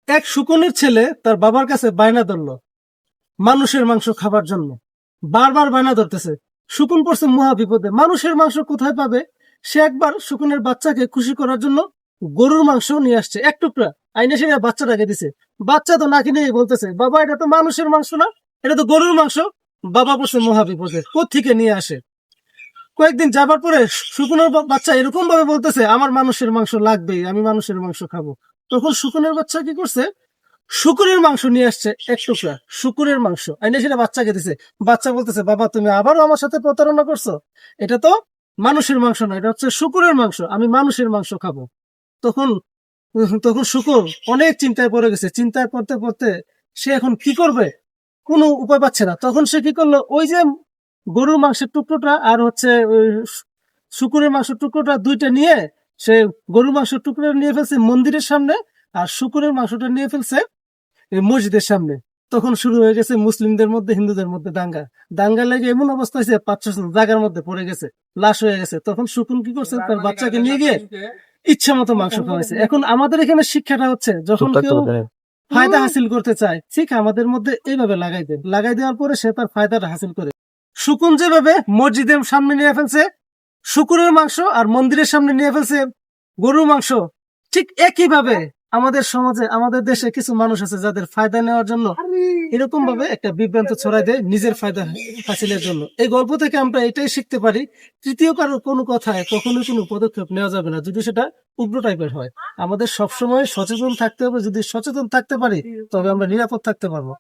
এক শুকনের ছেলে তার বাবার কাছে বায়না ধরলো মানুষের মাংস খাবার জন্য। বারবার বায়না ধরতেছে। শুকুন পড়ছে মহা বিপদে, মানুষের মাংস কোথায় পাবে। সে একবার শুকুনের বাচ্চাকে খুশি করার জন্য গরুর মাংস নিয়ে আসছে এক টুকরা, আইনে সে বাচ্চাটাকে দিছে। বাচ্চা তো না কিনে বলতেছে, বাবা এটা তো মানুষের মাংস না, এটা তো গরুর মাংস। বাবা পড়ছে মহা বিপদে, কোত্থেকে নিয়ে আসে। কয়েকদিন যাবার পরে শুকুনের বাচ্চা এরকম ভাবে বলতেছে, আমার মানুষের মাংস লাগবেই, আমি মানুষের মাংস খাবো। তখন শুকুনের বাচ্চা কি করছে, শুকুরের মাংস নিয়ে আসছে এক টুকরা, শুকুরের মাংস আইনে সেটা বাচ্চাকে দিছে। বাচ্চা বলতেছে, বাবা তুমি আবারও আমার সাথে প্রতারণা করছো, এটা তো মানুষের মাংস না, এটা হচ্ছে শুকুরের মাংস, আমি মানুষের মাংস খাবো। তখন তখন শুকুর অনেক চিন্তায় পড়ে গেছে। চিন্তায় পড়তে পড়তে সে এখন কি করবে, কোনো উপায় পাচ্ছে না। তখন সে কি করলো, ওই যে গরুর মাংসের টুকরোটা আর হচ্ছে ওই শুকুরের মাংসের টুকরোটা দুইটা নিয়ে সে গরুর মাংসের টুকরো নিয়ে ফেলছে মন্দিরের সামনে, আর শুকুরের মাংসটা নিয়ে ফেলছে এই মসজিদের সামনে। তখন শুরু হয়ে গেছে মুসলিমদের মধ্যে হিন্দুদের মধ্যে দাঙ্গা। দাঙ্গা লেগে এমন অবস্থা হয়েছে 5-6 জায়গার মধ্যে পড়ে গেছে, লাশ হয়ে গেছে। তখন শুকুন কি করছে, তার বাচ্চাকে নিয়ে গিয়ে ইচ্ছা মতো মাংস খাওয়াইছে। এখন আমাদের এখানে শিক্ষাটা হচ্ছে, যখন কেউ ফায়দা হাসিল করতে চায়, ঠিক আমাদের মধ্যে এইভাবে লাগাই দেন, লাগাই দেওয়ার পরে সে তার ফায়দাটা হাসিল করে। শুকুন যেভাবে মসজিদের সামনে নিয়ে ফেলছে শুকুরের মাংস, আর মন্দিরের সামনে নিয়ে ফেলছে গরুর মাংস, ঠিক একই ভাবে আমাদের সমাজে, আমাদের দেশে কিছু মানুষ আছে যাদের ফায়দা নেওয়ার জন্য এরকম ভাবে একটা বিভ্রান্ত ছড়াই দেয় নিজের ফায়দা হাসিলের জন্য। এই গল্প থেকে আমরা এটাই শিখতে পারি, তৃতীয় কারোর কোনো কথায় কখনোই কোনো পদক্ষেপ নেওয়া যাবে না যদি সেটা উগ্র টাইপের হয়। আমাদের সবসময় সচেতন থাকতে হবে, যদি সচেতন থাকতে পারি তবে আমরা নিরাপদ থাকতে পারবো।